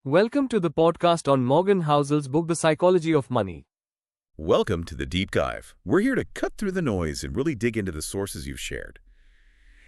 Welcome to the podcast on Morgan Housel's book, The Psychology of Money. Welcome to the Deep Dive. We're here to cut through the noise and really dig into the sources you've shared.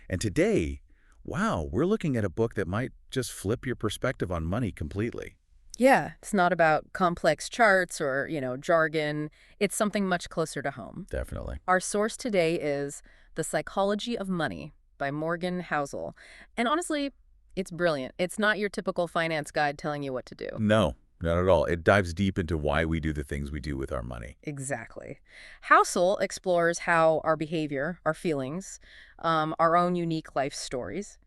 And today, wow, we're looking at a book that might just flip your perspective on money completely. Yeah, it's not about complex charts or, jargon. It's something much closer to home. Definitely. Our source today is The Psychology of Money by Morgan Housel. And honestly, it's brilliant. It's not your typical finance guide telling you what to do. No, not at all. It dives deep into why we do the things we do with our money. Exactly. Housel explores how our behavior, our feelings, our own unique life stories,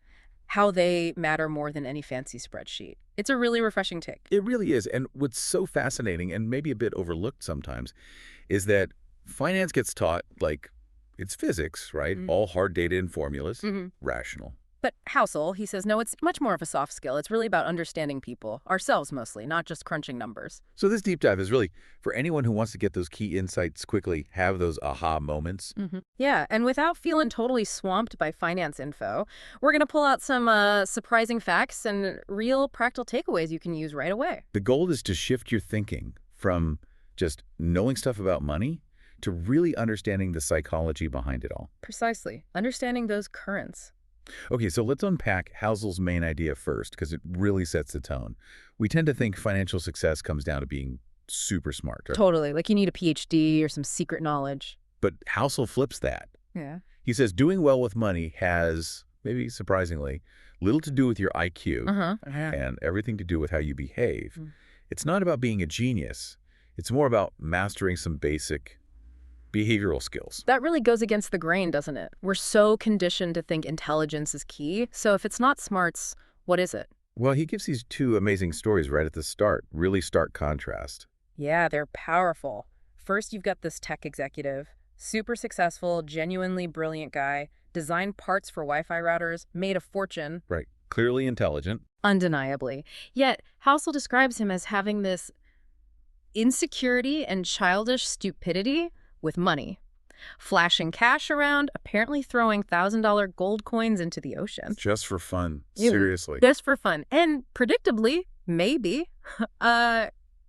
how they matter more than any fancy spreadsheet. It's a really refreshing take. It really is. And what's so fascinating and maybe a bit overlooked sometimes is that finance gets taught like it's physics, right? All hard data and formulas, rational. But Housel, he says, no, it's much more of a soft skill. It's really about understanding people, ourselves mostly, not just crunching numbers. So this deep dive is really for anyone who wants to get those key insights quickly, have those aha moments. Yeah, and without feeling totally swamped by finance info, we're going to pull out some surprising facts and real practical takeaways you can use right away. The goal is to shift your thinking from just knowing stuff about money to really understanding the psychology behind it all. Precisely. Understanding those currents. Okay, so let's unpack Housel's main idea first, because it really sets the tone. We tend to think financial success comes down to being super smart. Totally. Like you need a PhD or some secret knowledge. But Housel flips that. Yeah. He says doing well with money has, maybe surprisingly, little to do with your IQ and everything to do with how you behave. It's not about being a genius. It's more about mastering some basic behavioral skills. That really goes against the grain, doesn't it? We're so conditioned to think intelligence is key. So if it's not smarts, what is it? Well, he gives these two amazing stories right at the start, really stark contrast. Yeah, they're powerful. First, you've got this tech executive, super successful, genuinely brilliant guy, designed parts for Wi-Fi routers, made a fortune. Right. Clearly intelligent. Undeniably. Yet, Housel describes him as having this insecurity and childish stupidity with money, flashing cash around, apparently throwing $1,000 gold coins into the ocean. Just for fun. Seriously. Just for fun. And predictably, maybe,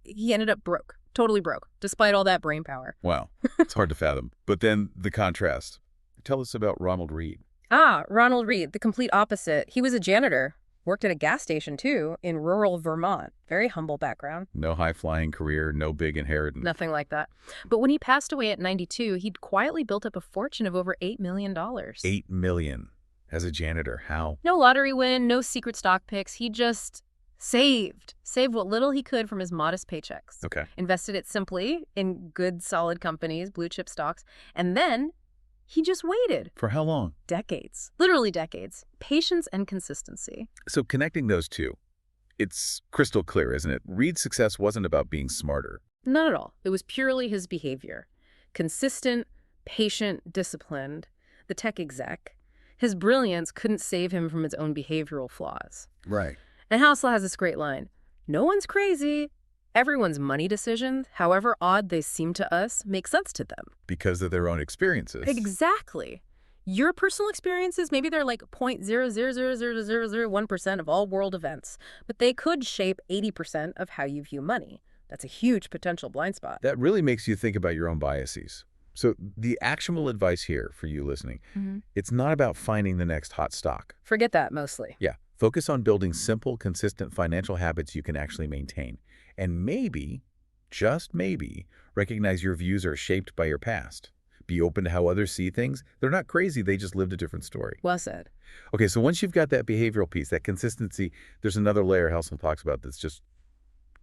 he ended up broke, totally broke, despite all that brain power. Wow. It's hard to fathom. But then the contrast. Tell us about Ronald Reed. Ronald Reed, the complete opposite. He was a janitor. Worked at a gas station, too, in rural Vermont. Very humble background. No high-flying career, no big inheritance. Nothing like that. But when he passed away at 92, he'd quietly built up a fortune of over $8 million. $8 million. As a janitor, how? No lottery win, no secret stock picks. He just saved what little he could from his modest paychecks. Okay. Invested it simply in good, solid companies, blue-chip stocks, and then he just waited. For how long? Decades. Literally decades. Patience and consistency. So connecting those two, it's crystal clear, isn't it? Reed's success wasn't about being smarter. Not at all. It was purely his behavior. Consistent, patient, disciplined. The tech exec. His brilliance couldn't save him from his own behavioral flaws. Right. And Housel has this great line. No one's crazy. Everyone's money decisions, however odd they seem to us, make sense to them. Because of their own experiences. Exactly. Your personal experiences, maybe they're like 0.0000001% of all world events, but they could shape 80% of how you view money. That's a huge potential blind spot. That really makes you think about your own biases. So the actionable advice here for you listening, it's not about finding the next hot stock. Forget that mostly. Yeah. Focus on building simple, consistent financial habits you can actually maintain. And maybe, just maybe, recognize your views are shaped by your past. Be open to how others see things. They're not crazy, they just lived a different story. Well said. Okay, so once you've got that behavioral piece, that consistency, there's another layer Housel talks about that's just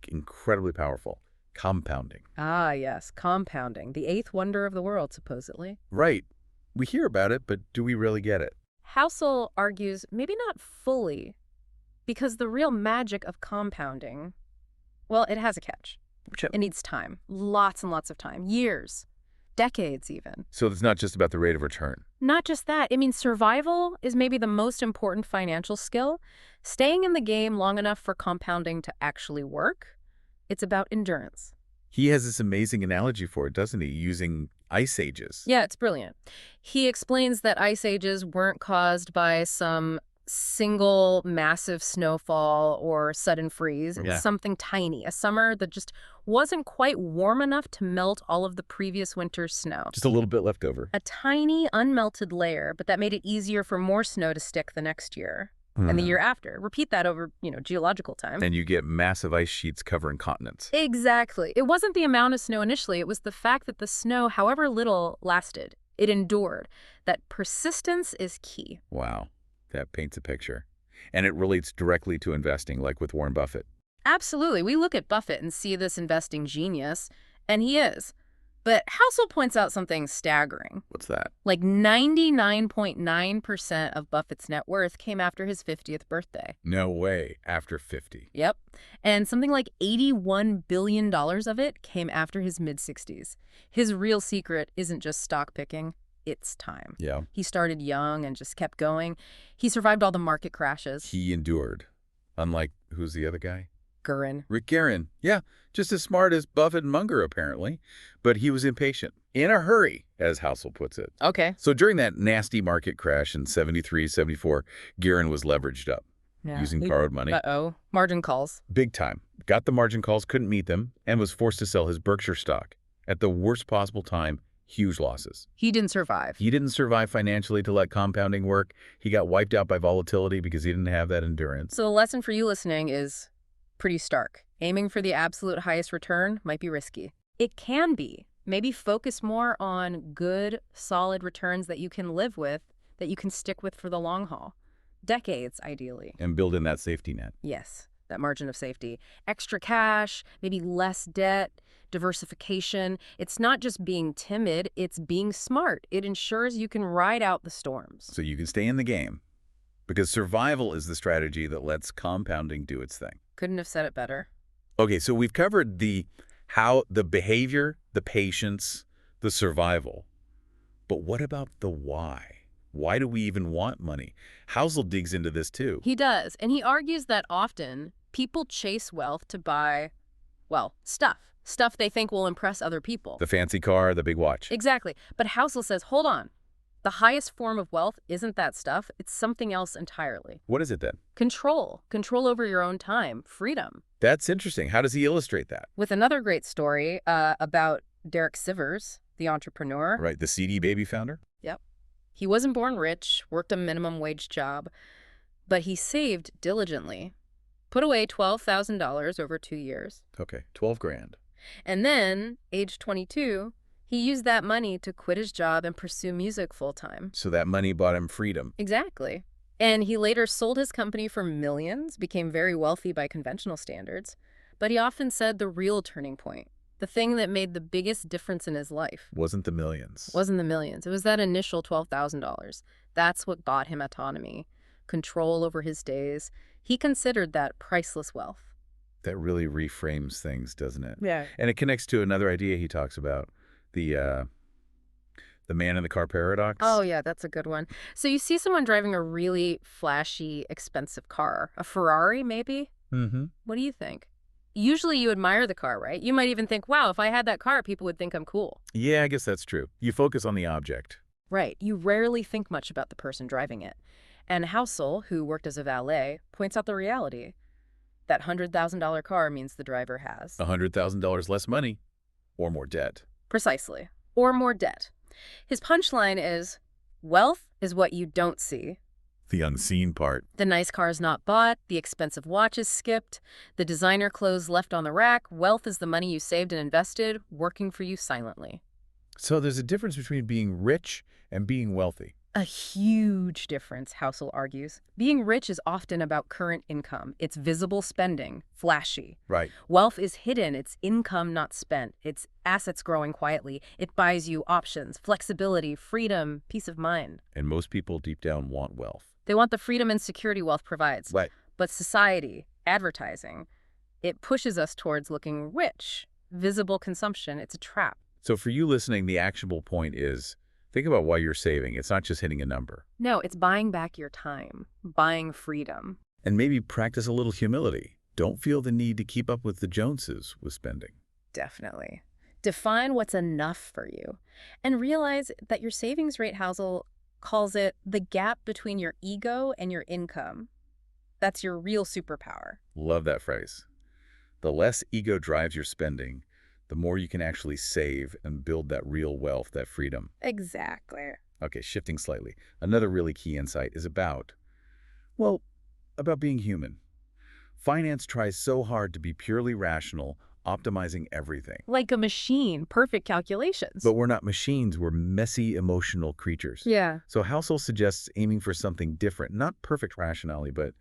incredibly powerful. Compounding. Yes, compounding. The eighth wonder of the world, supposedly. Right. We hear about it, but do we really get it? Housel argues maybe not fully, because the real magic of compounding, well, it has a catch. It needs time. Lots and lots of time. Years. Decades, even. So it's not just about the rate of return. Not just that. I mean, survival is maybe the most important financial skill. Staying in the game long enough for compounding to actually work, it's about endurance. He has this amazing analogy for it, doesn't he? Using ice ages. Yeah, it's brilliant. He explains that ice ages weren't caused by some single massive snowfall or sudden freeze. It was Yeah. something tiny, a summer that just wasn't quite warm enough to melt all of the previous winter's snow. Just a little bit left over. A tiny unmelted layer, but that made it easier for more snow to stick the next year and the year after. Repeat that over, geological time. And you get massive ice sheets covering continents. Exactly. It wasn't the amount of snow initially. It was the fact that the snow, however little, lasted. It endured. That persistence is key. Wow. That paints a picture. And it relates directly to investing, like with Warren Buffett. Absolutely. We look at Buffett and see this investing genius, and he is. But Housel points out something staggering. What's that? Like 99.9% of Buffett's net worth came after his 50th birthday. No way. After 50. Yep. And something like $81 billion of it came after his mid-60s. His real secret isn't just stock picking. It's time. Yeah. He started young and just kept going. He survived all the market crashes. He endured. Unlike, who's the other guy? Guerin. Rick Guerin. Yeah, just as smart as Buffett and Munger, apparently. But he was impatient. In a hurry, as Housel puts it. Okay. So during that nasty market crash in 73, 74, Guerin was leveraged up, using borrowed money. Uh-oh. Margin calls. Big time. Got the margin calls, couldn't meet them, and was forced to sell his Berkshire stock. At the worst possible time, huge losses. He didn't survive. He didn't survive financially to let compounding work. He got wiped out by volatility because he didn't have that endurance. So the lesson for you listening is pretty stark. Aiming for the absolute highest return might be risky. It can be. Maybe focus more on good, solid returns that you can live with, that you can stick with for the long haul. Decades, ideally. And build in that safety net. Yes, that margin of safety. Extra cash, maybe less debt, diversification. It's not just being timid, it's being smart. It ensures you can ride out the storms. So you can stay in the game. Because survival is the strategy that lets compounding do its thing. Couldn't have said it better. Okay, so we've covered the behavior, the patience, the survival. But what about the why? Why do we even want money? Housel digs into this too. He does, and he argues that often people chase wealth to buy, well, stuff. Stuff they think will impress other people. The fancy car, the big watch. Exactly. But Housel says, hold on. The highest form of wealth isn't that stuff. It's something else entirely. What is it then? Control. Control over your own time. Freedom. That's interesting. How does he illustrate that? With another great story about Derek Sivers, the entrepreneur. Right, the CD Baby founder? Yep. He wasn't born rich, worked a minimum wage job, but he saved diligently. Put away $12,000 over 2 years. Okay, 12 grand. And then, age 22, he used that money to quit his job and pursue music full-time. So that money bought him freedom. Exactly. And he later sold his company for millions, became very wealthy by conventional standards. But he often said the real turning point, the thing that made the biggest difference in his life, Wasn't the millions. wasn't the millions. It was that initial $12,000. That's what bought him autonomy, control over his days. He considered that priceless wealth. That really reframes things, doesn't it? Yeah. And it connects to another idea he talks about, the man in the car paradox. Oh, yeah, that's a good one. So you see someone driving a really flashy, expensive car, a Ferrari maybe? Mm-hmm. What do you think? Usually you admire the car, right? You might even think, wow, if I had that car, people would think I'm cool. Yeah, I guess that's true. You focus on the object. Right. You rarely think much about the person driving it. And Housel, who worked as a valet, points out the reality. That $100,000 car means the driver has $100,000 less money or more debt. Precisely. Or more debt. His punchline is, wealth is what you don't see. The unseen part. The nice cars not bought, the expensive watches skipped, the designer clothes left on the rack. Wealth is the money you saved and invested, working for you silently. So there's a difference between being rich and being wealthy. A huge difference, Housel argues. Being rich is often about current income. It's visible spending, flashy. Right. Wealth is hidden. It's income not spent. It's assets growing quietly. It buys you options, flexibility, freedom, peace of mind. And most people deep down want wealth. They want the freedom and security wealth provides. Right. But society, advertising, it pushes us towards looking rich. Visible consumption, it's a trap. So for you listening, the actionable point is, think about why you're saving. It's not just hitting a number. No, it's buying back your time, buying freedom. And maybe practice a little humility. Don't feel the need to keep up with the Joneses with spending. Definitely. Define what's enough for you and realize that your savings rate, Housel, calls it the gap between your ego and your income. That's your real superpower. Love that phrase. The less ego drives your spending, the more you can actually save and build that real wealth, that freedom. Exactly. Okay, shifting slightly. Another really key insight is about being human. Finance tries so hard to be purely rational, optimizing everything. Like a machine, perfect calculations. But we're not machines, we're messy, emotional creatures. Yeah. So Housel suggests aiming for something different, not perfect rationality, but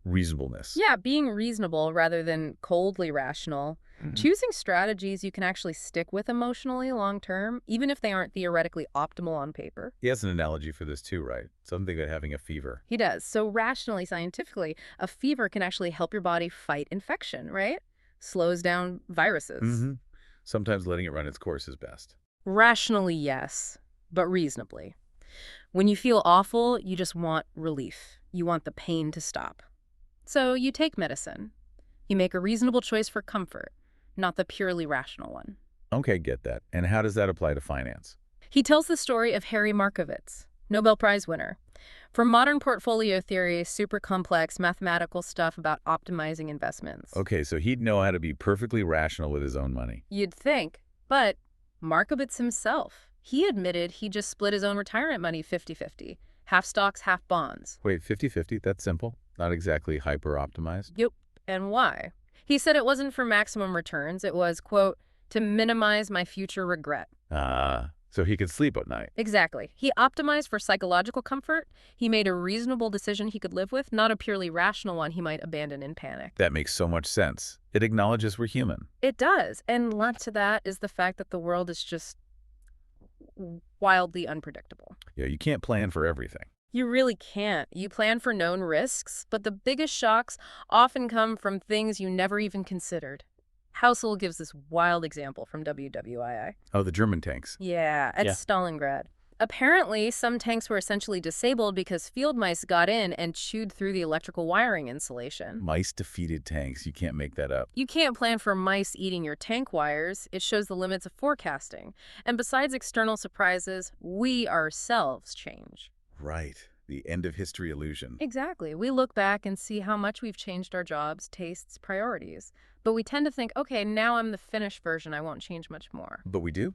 reasonableness. Yeah, being reasonable rather than coldly rational. Choosing strategies you can actually stick with emotionally long term, even if they aren't theoretically optimal on paper. He has an analogy for this too, right? Something like having a fever. He does. So rationally, scientifically, a fever can actually help your body fight infection, right? Slows down viruses. Sometimes letting it run its course is best. Rationally, yes, but reasonably. When you feel awful, you just want relief. You want the pain to stop. So you take medicine. You make a reasonable choice for comfort, not the purely rational one. Okay, get that. And how does that apply to finance? He tells the story of Harry Markowitz, Nobel Prize winner. From modern portfolio theory, super complex mathematical stuff about optimizing investments. Okay, so he'd know how to be perfectly rational with his own money. You'd think, but Markowitz himself, he admitted he just split his own retirement money 50-50. Half stocks, half bonds. Wait, 50-50? That's simple. Not exactly hyper-optimized. Yep. And why? He said it wasn't for maximum returns. It was, quote, to minimize my future regret. So he could sleep at night. Exactly. He optimized for psychological comfort. He made a reasonable decision he could live with, not a purely rational one he might abandon in panic. That makes so much sense. It acknowledges we're human. It does. And linked to that is the fact that the world is just wildly unpredictable. Yeah, you can't plan for everything. You really can't. You plan for known risks, but the biggest shocks often come from things you never even considered. Housel gives this wild example from WWII. Oh, the German tanks. Yeah, at Stalingrad. Apparently, some tanks were essentially disabled because field mice got in and chewed through the electrical wiring insulation. Mice defeated tanks. You can't make that up. You can't plan for mice eating your tank wires. It shows the limits of forecasting. And besides external surprises, we ourselves change. Right. The end of history illusion. Exactly. We look back and see how much we've changed our jobs, tastes, priorities. But we tend to think, okay, now I'm the finished version. I won't change much more. But we do.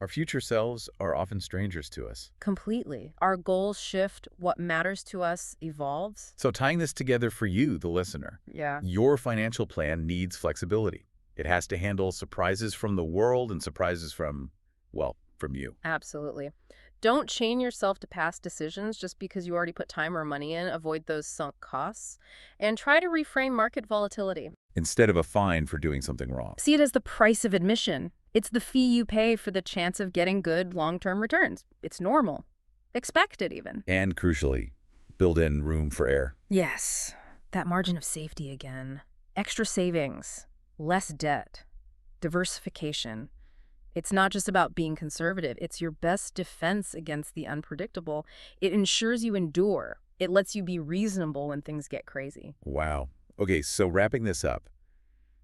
Our future selves are often strangers to us. Completely. Our goals shift. What matters to us evolves. So tying this together for you, the listener, Yeah. your financial plan needs flexibility. It has to handle surprises from the world and surprises from you. Absolutely. Don't chain yourself to past decisions just because you already put time or money in. Avoid those sunk costs. And try to reframe market volatility. Instead of a fine for doing something wrong. See it as the price of admission. It's the fee you pay for the chance of getting good long-term returns. It's normal. Expected, even. And crucially, build in room for error. Yes. That margin of safety again. Extra savings. Less debt. Diversification. It's not just about being conservative. It's your best defense against the unpredictable. It ensures you endure. It lets you be reasonable when things get crazy. Wow. Okay, so wrapping this up,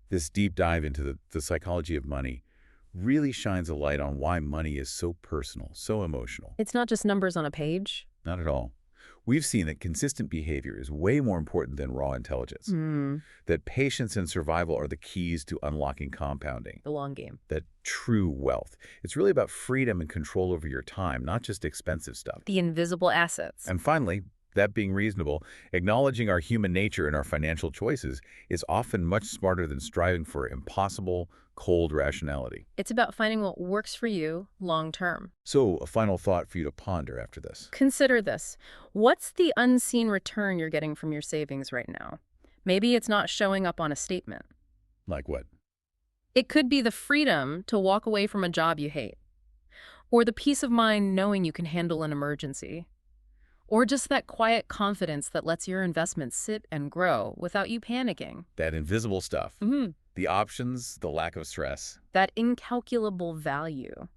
this deep dive into the psychology of money really shines a light on why money is so personal, so emotional. It's not just numbers on a page. Not at all. We've seen that consistent behavior is way more important than raw intelligence. That patience and survival are the keys to unlocking compounding. The long game. That true wealth. It's really about freedom and control over your time, not just expensive stuff. The invisible assets. And finally, that being reasonable, acknowledging our human nature in our financial choices is often much smarter than striving for impossible, cold rationality. It's about finding what works for you long term. So, a final thought for you to ponder after this. Consider this. What's the unseen return you're getting from your savings right now? Maybe it's not showing up on a statement. Like what? It could be the freedom to walk away from a job you hate, or the peace of mind knowing you can handle an emergency, or just that quiet confidence that lets your investments sit and grow without you panicking. That invisible stuff. The options, the lack of stress. That incalculable value.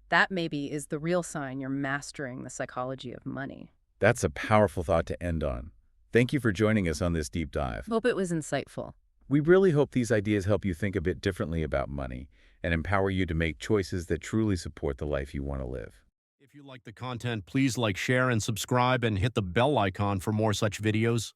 That maybe is the real sign you're mastering the psychology of money. That's a powerful thought to end on. Thank you for joining us on this deep dive. Hope it was insightful. We really hope these ideas help you think a bit differently about money and empower you to make choices that truly support the life you want to live. If you like the content, please like, share, and subscribe, and hit the bell icon for more such videos.